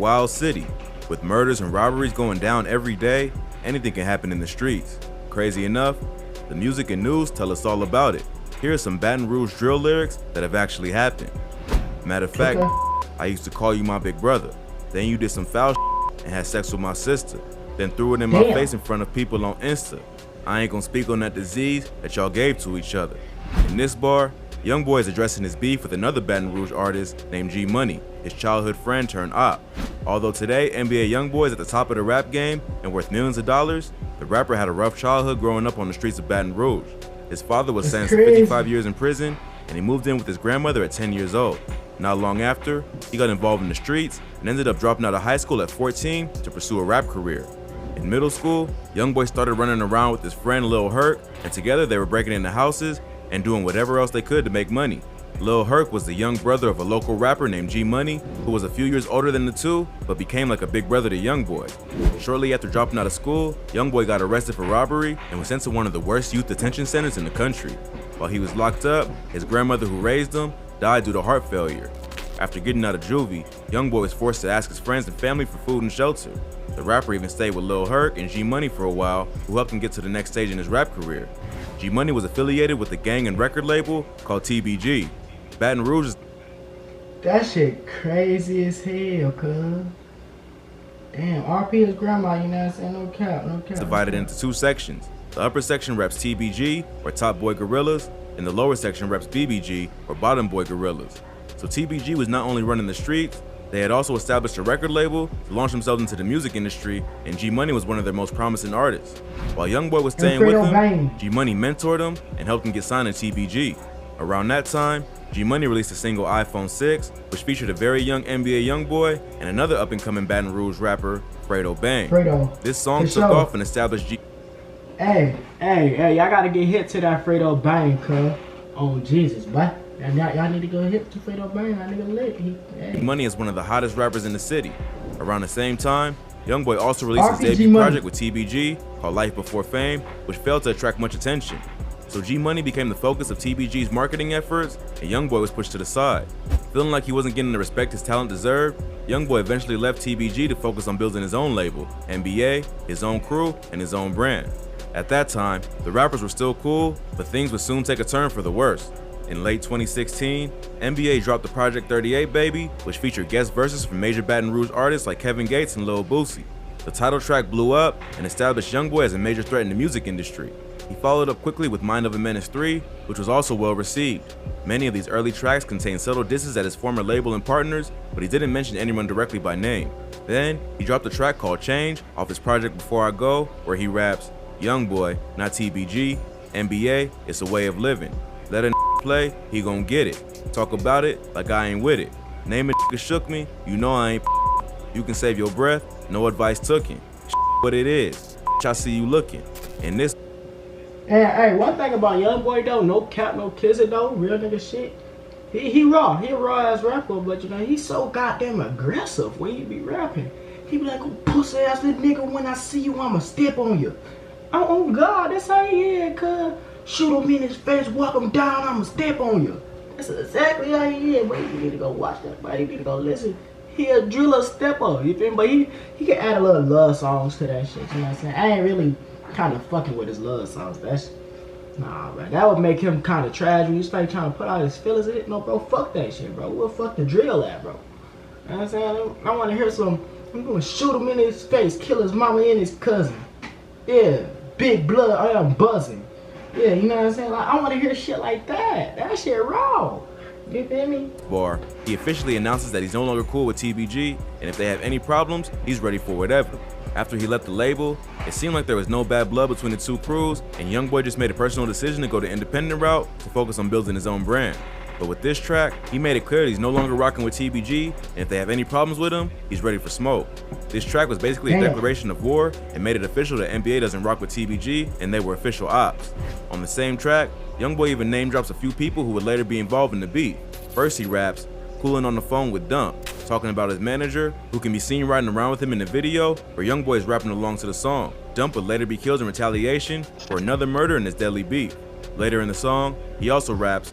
Wild city, with murders and robberies going down every day. Anything can happen in the streets. Crazy enough, the music and news tell us all about it. Here are some Baton Rouge drill lyrics that have actually happened. Matter of fact, I used to call you my big brother. Then you did some foul and had sex with my sister. Then threw it in my face in front of people on Insta. I ain't gonna speak on that disease that y'all gave to each other. In this bar, Young Boy is addressing his beef with another Baton Rouge artist named G Money, his childhood friend turned op. Although today NBA Youngboy is at the top of the rap game and worth millions of dollars, the rapper had a rough childhood growing up on the streets of Baton Rouge. His father was sentenced to 55 years in prison, and he moved in with his grandmother at 10 years old. Not long after, he got involved in the streets and ended up dropping out of high school at 14 to pursue a rap career. In middle school, Youngboy started running around with his friend Lil Herc, and together they were breaking into houses and doing whatever else they could to make money. Lil Herc was the young brother of a local rapper named G Money, who was a few years older than the two, but became like a big brother to Youngboy. Shortly after dropping out of school, Youngboy got arrested for robbery and was sent to one of the worst youth detention centers in the country. While he was locked up, his grandmother who raised him died due to heart failure. After getting out of juvie, Youngboy was forced to ask his friends and family for food and shelter. The rapper even stayed with Lil Herc and G Money for a while, who helped him get to the next stage in his rap career. G Money was affiliated with a gang and record label called TBG. Baton Rouge is... That shit crazy as hell, cuz. Damn, RP his grandma, you know what I'm saying? No cap, no cap. divided into two sections. The upper section reps TBG, or Top Boy Gorillas, and the lower section reps BBG, or Bottom Boy Gorillas. So TBG was not only running the streets, they had also established a record label to launch themselves into the music industry, and G Money was one of their most promising artists. While Youngboy was staying with him, G Money mentored him and helped him get signed to TBG. Around that time, G Money released a single iPhone 6, which featured a very young NBA Youngboy and another up-and-coming Baton Rouge rapper, Fredo Bang. This song took off and established G. Hey, y'all gotta get hit to that Fredo Bang, cuz. Oh, Jesus, boy. Y'all need to go hit to Fredo Bang, that nigga lit. G Money is one of the hottest rappers in the city. Around the same time, Youngboy also released his debut project with TBG called Life Before Fame, which failed to attract much attention. So G Money became the focus of TBG's marketing efforts, and Youngboy was pushed to the side. Feeling like he wasn't getting the respect his talent deserved, Youngboy eventually left TBG to focus on building his own label, NBA, his own crew, and his own brand. At that time, the rappers were still cool, but things would soon take a turn for the worse. In late 2016, NBA dropped the Project 38 Baby, which featured guest verses from major Baton Rouge artists like Kevin Gates and Lil Boosie. The title track blew up and established Youngboy as a major threat in the music industry. He followed up quickly with Mind of a Menace 3, which was also well received. Many of these early tracks contained subtle disses at his former label and partners, but he didn't mention anyone directly by name. Then, he dropped a track called Change off his project Before I Go, where he raps, "Youngboy, not TBG, NBA, it's a way of living. Let a play, he gon' get it. Talk about it like I ain't with it. Name a shook me, you know I ain't. You can save your breath, no advice tookin'. What it is, I see you looking." And this. Hey, one thing about Youngboy though, no cap, no kissing though, real nigga shit. He raw, he a raw ass rapper, but you know, he's so goddamn aggressive when he be rapping. He be like, "Oh, pussy ass little nigga, when I see you, I'ma step on you." Oh God, that's how he is, cuz. Shoot him in his face, walk him down, I'ma step on you. That's exactly how he is. But you need to go watch that, buddy. You need to go listen. He a driller stepper, you feel me? But he can add a little love songs to that shit, you know what I'm saying? I ain't really kind of fucking with his love songs. That's, nah, man. That would make him kind of trash when you start trying to put out his feelings in it. No, bro, fuck that shit, bro. Where fuck the drill at, bro? You know what I'm saying? I want to hear some, I'm gonna shoot him in his face, kill his mama and his cousin. Yeah, big blood, I am buzzing. Yeah, you know what I'm saying? Like, I want to hear shit like that. That shit raw. You feel me? Bar, he officially announces that he's no longer cool with TBG, and if they have any problems, he's ready for whatever. After he left the label, it seemed like there was no bad blood between the two crews, and Youngboy just made a personal decision to go the independent route to focus on building his own brand. But with this track, he made it clear that he's no longer rocking with TBG, and if they have any problems with him, he's ready for smoke. This track was basically a declaration of war and made it official that NBA doesn't rock with TBG, and they were official ops. On the same track, Youngboy even name drops a few people who would later be involved in the beat. First he raps, "Coolin' on the phone with Dump," talking about his manager, who can be seen riding around with him in the video, where Youngboy is rapping along to the song. Dump would later be killed in retaliation for another murder in his deadly beef. Later in the song, he also raps,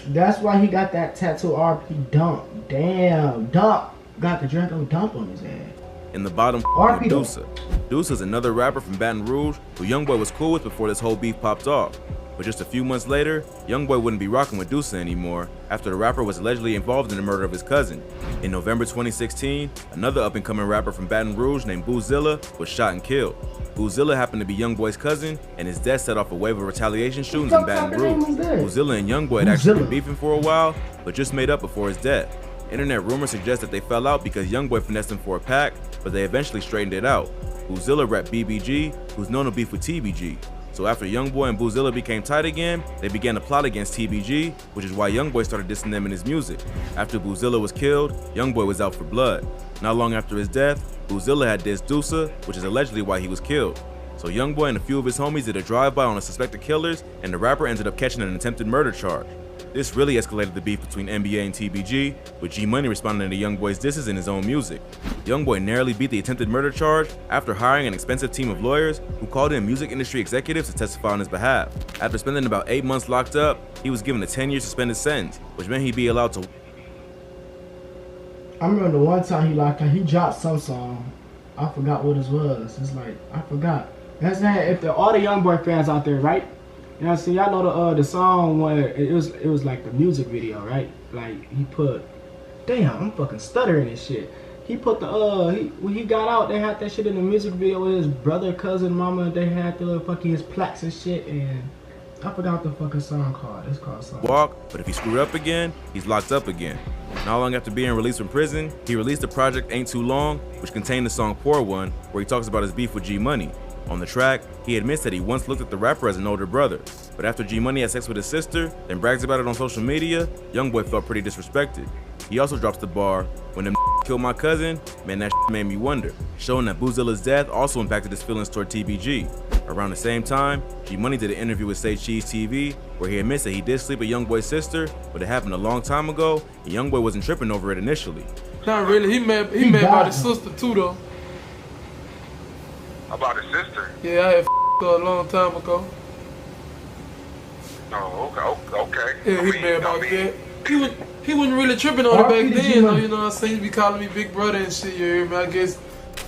"That's why he got that tattoo, RP Dump. Damn, Dump. got the Draco dump on his ass. In the bottom, RP though. Deuce. Deuce is another rapper from Baton Rouge who Youngboy was cool with before this whole beef popped off. But just a few months later, Youngboy wouldn't be rocking with Deuce anymore after the rapper was allegedly involved in the murder of his cousin. In November 2016, another up-and-coming rapper from Baton Rouge named Boozilla was shot and killed. Boozilla happened to be Youngboy's cousin, and his death set off a wave of retaliation shootings in Baton Rouge. Boozilla and Youngboy had actually been beefing for a while, but just made up before his death. Internet rumors suggest that they fell out because Youngboy finessed him for a pack, but they eventually straightened it out. Boozilla rapped BBG, who's known to beef with TBG. So after Youngboy and Boozilla became tight again, they began to plot against TBG, which is why Youngboy started dissing them in his music. After Boozilla was killed, Youngboy was out for blood. Not long after his death, Boozilla had dissed Deuce, which is allegedly why he was killed. So Youngboy and a few of his homies did a drive-by on the suspected killers, and the rapper ended up catching an attempted murder charge. This really escalated the beef between NBA and TBG, with G-Money responding to Youngboy's disses in his own music. Youngboy narrowly beat the attempted murder charge after hiring an expensive team of lawyers who called in music industry executives to testify on his behalf. After spending about 8 months locked up, he was given a 10-year suspended sentence, which meant he'd be allowed to. I remember the one time he locked up, he dropped some song. I forgot what it was. It's like, I forgot. That's that. If all the Youngboy fans out there, right? You know, see, I know the song where it was like the music video, right? Like he put, damn, I'm fucking stuttering and shit. He put the when he got out, they had that shit in the music video with his brother, cousin, mama. They had the fucking his plaques and shit, and I forgot what the fucking song called. It's called something. Walk, but if he screwed up again, he's locked up again. Not long after being released from prison, he released the project Ain't Too Long, which contained the song Poor One, where he talks about his beef with G-Money. On the track, he admits that he once looked at the rapper as an older brother, but after G-Money had sex with his sister, then brags about it on social media, Youngboy felt pretty disrespected. He also drops the bar, "When them killed my cousin, man, that made me wonder," showing that Boozilla's death also impacted his feelings toward TBG. Around the same time, G-Money did an interview with Say Cheese TV, where he admits that he did sleep with Youngboy's sister, but it happened a long time ago, and Youngboy wasn't tripping over it initially. Not really, he mad about his sister too though. About his sister? Yeah, I had her a long time ago. Oh, okay. Yeah, he mad about that. He wasn't really tripping on it back then, though, you know what I'm saying? He be calling me big brother and shit, you hear me, I guess.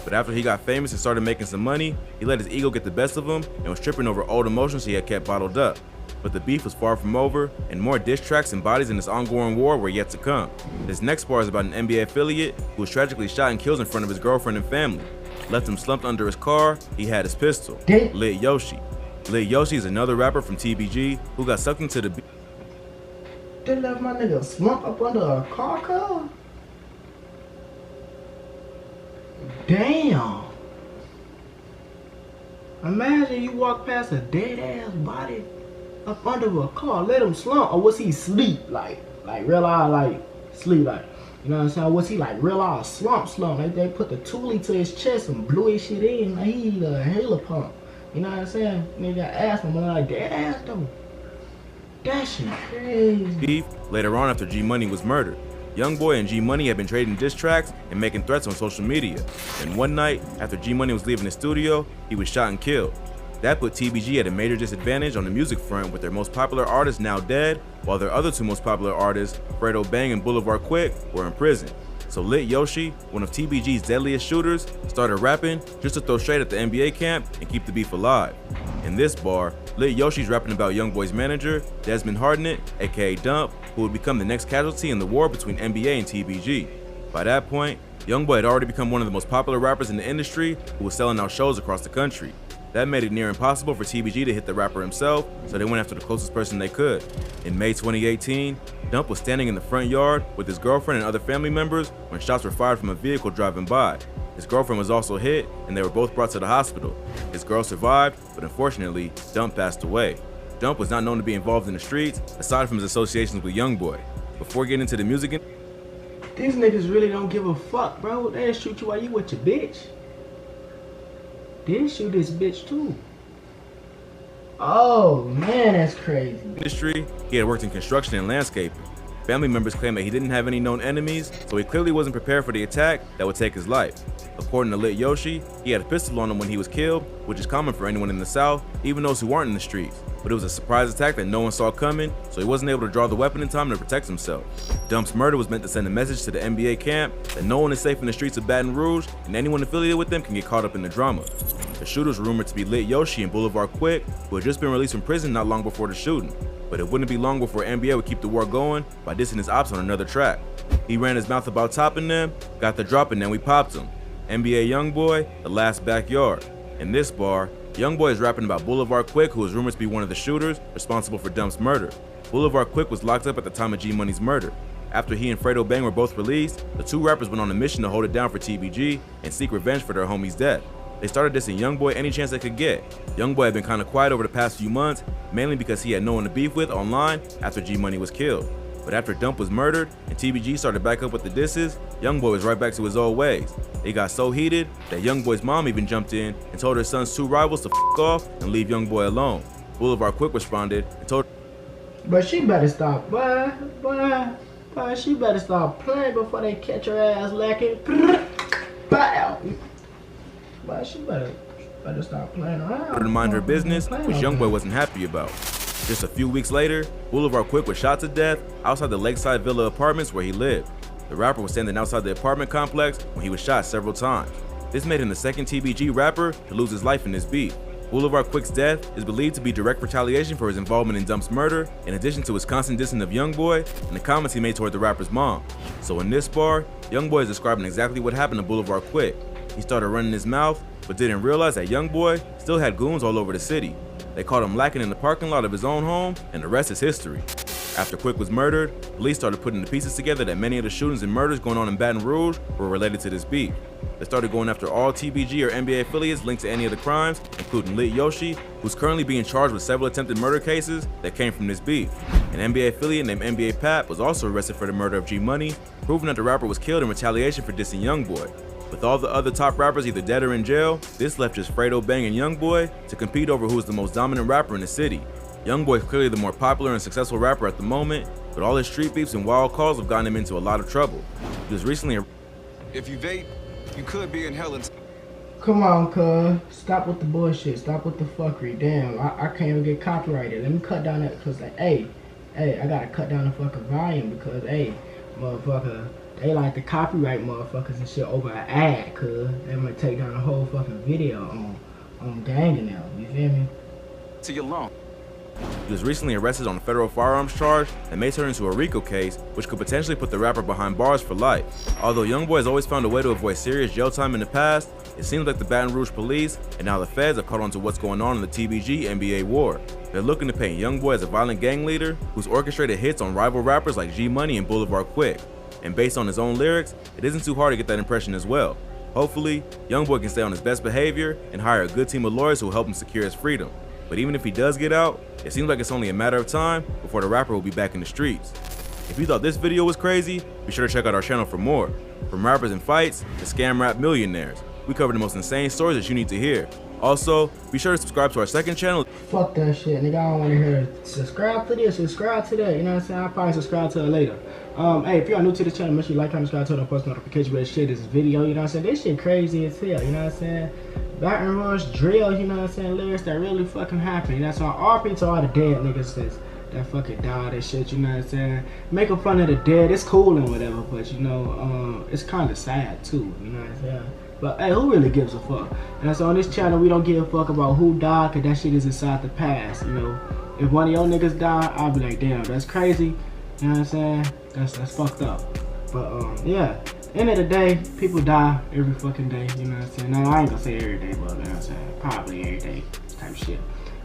But after he got famous and started making some money, he let his ego get the best of him and was tripping over old emotions he had kept bottled up. But the beef was far from over, and more diss tracks and bodies in this ongoing war were yet to come. This next bar is about an NBA affiliate who was tragically shot and killed in front of his girlfriend and family. Left him slumped under his car, he had his pistol. Lit Yoshi. Lit Yoshi is another rapper from TBG who got sucked into the beef. They left my nigga slumped up under a car cover? Damn. Imagine you walk past a dead ass body up under a car, let him slump, or was he sleep? Like real eye, like sleep, like, you know what I'm saying? Was he like real eye slump? Like they put the toolie to his chest and blew his shit in, like he need a inhaler pump. You know what I'm saying? Nigga got asthma, but like dead ass though. That shit crazy. Beef later on after G-Money was murdered. Youngboy and G-Money had been trading diss tracks and making threats on social media. And one night, after G-Money was leaving the studio, he was shot and killed. That put TBG at a major disadvantage on the music front, with their most popular artist now dead, while their other two most popular artists, Fredo Bang and Boulevard Quick, were in prison. So Lit Yoshi, one of TBG's deadliest shooters, started rapping just to throw shade at the NBA camp and keep the beef alive. In this bar, Lit Yoshi's rapping about Youngboy's manager, Desmond Hardnett, aka Dump, who would become the next casualty in the war between NBA and TBG. By that point, Youngboy had already become one of the most popular rappers in the industry who was selling out shows across the country. That made it near impossible for TBG to hit the rapper himself, so they went after the closest person they could. In May 2018, Dump was standing in the front yard with his girlfriend and other family members when shots were fired from a vehicle driving by. His girlfriend was also hit, and they were both brought to the hospital. His girl survived, but unfortunately, Dump passed away. Dump was not known to be involved in the streets, aside from his associations with Youngboy. Before getting into the music, these niggas really don't give a fuck, bro. They'll shoot you while you with your bitch. They'll shoot this bitch too. Oh man, that's crazy. Industry, he had worked in construction and landscaping. Family members claim that he didn't have any known enemies, so he clearly wasn't prepared for the attack that would take his life. According to Lit Yoshi, he had a pistol on him when he was killed, which is common for anyone in the South, even those who aren't in the streets. But it was a surprise attack that no one saw coming, so he wasn't able to draw the weapon in time to protect himself. Dump's murder was meant to send a message to the NBA camp that no one is safe in the streets of Baton Rouge, and anyone affiliated with them can get caught up in the drama. The shooters were rumored to be Lit Yoshi and Boulevard Quick, who had just been released from prison not long before the shooting. But it wouldn't be long before NBA would keep the war going by dissing his ops on another track. He ran his mouth about topping them, got the drop, and then we popped him. NBA Youngboy, The Last Backyard. In this bar, Youngboy is rapping about Boulevard Quick, who is rumored to be one of the shooters responsible for Dump's murder. Boulevard Quick was locked up at the time of G Money's murder. After he and Fredo Bang were both released, the two rappers went on a mission to hold it down for TBG and seek revenge for their homie's death. They started dissing Youngboy any chance they could get. Youngboy had been kinda quiet over the past few months, mainly because he had no one to beef with online after G Money was killed. But after Dump was murdered and TBG started back up with the disses, Youngboy was right back to his old ways. It got so heated that Youngboy's mom even jumped in and told her son's two rivals to f off and leave Youngboy alone. Boulevard Quick responded and told But she better stop, boy, she better stop playing before they catch her ass lacking. Bow. But she better stop playing around. her to mind her business, which Youngboy wasn't happy about. Just a few weeks later, Boulevard Quick was shot to death outside the Lakeside Villa apartments where he lived. The rapper was standing outside the apartment complex when he was shot several times. This made him the second TBG rapper to lose his life in this beef. Boulevard Quick's death is believed to be direct retaliation for his involvement in Dump's murder, in addition to his constant dissing of Youngboy and the comments he made toward the rapper's mom. So in this bar, Youngboy is describing exactly what happened to Boulevard Quick. He started running his mouth, but didn't realize that Youngboy still had goons all over the city. They caught him lacking in the parking lot of his own home, and the rest is history. After Quick was murdered, police started putting the pieces together that many of the shootings and murders going on in Baton Rouge were related to this beef. They started going after all TBG or NBA affiliates linked to any of the crimes, including Lit Yoshi, who's currently being charged with several attempted murder cases that came from this beef. An NBA affiliate named NBA Pap was also arrested for the murder of G Money, proving that the rapper was killed in retaliation for dissing Youngboy. With all the other top rappers either dead or in jail, this left just Fredo Bang and Youngboy to compete over who is the most dominant rapper in the city. Youngboy is clearly the more popular and successful rapper at the moment, but all his street beefs and wild calls have gotten him into a lot of trouble. He was recently If you vape, you could be in hell and Come on, cuz. Stop with the bullshit. Stop with the fuckery. Damn, I can't even get copyrighted. Let me cut down that, cause like, hey, I gotta cut down the fucking volume because, hey, motherfucker, they like to copyright motherfuckers and shit over an ad, cuz. They might take down the whole fucking video on gang and them. You feel me? to your lung. He was recently arrested on a federal firearms charge that may turn into a RICO case, which could potentially put the rapper behind bars for life. Although Youngboy has always found a way to avoid serious jail time in the past, it seems like the Baton Rouge police and now the feds have caught on to what's going on in the TBG NBA war. They're looking to paint Youngboy as a violent gang leader who's orchestrated hits on rival rappers like G Money and Boulevard Quick. And based on his own lyrics, it isn't too hard to get that impression as well. Hopefully, Youngboy can stay on his best behavior and hire a good team of lawyers who will help him secure his freedom. But even if he does get out, it seems like it's only a matter of time before the rapper will be back in the streets. If you thought this video was crazy, be sure to check out our channel for more. From rappers and fights to scam rap millionaires, we cover the most insane stories that you need to hear. Also, be sure to subscribe to our second channel. Fuck that shit, nigga. I don't want to hear subscribe to this, subscribe to that. You know what I'm saying? I'll probably subscribe to it later. Hey, if you are new to the channel, make sure you like, comment, subscribe, turn on post notifications for shit this video. You know what I'm saying? This shit crazy as hell. You know what I'm saying? Baton Rouge drill. You know what I'm saying? Lyrics that really fucking happen. That's on RP to all the dead niggas that fucking died and shit. You know what I'm saying? Making fun of the dead, it's cool and whatever, but you know, it's kind of sad too. You know what I'm saying? But hey, who really gives a fuck? And so on this channel, we don't give a fuck about who died, cause that shit is inside the past. You know, if one of your niggas die, I'll be like, damn, that's crazy. You know what I'm saying? That's fucked up. But yeah, end of the day, people die every fucking day. You know what I'm saying? Now I ain't gonna say every day, but you know what I'm saying? Probably every day type shit.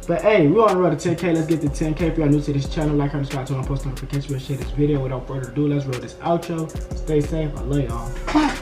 But hey, we on the road to 10K. Let's get to 10K. If you are new to this channel, like, comment, subscribe, turn on post notifications. We'll share this video. Without further ado, let's roll this outro. Stay safe. I love y'all.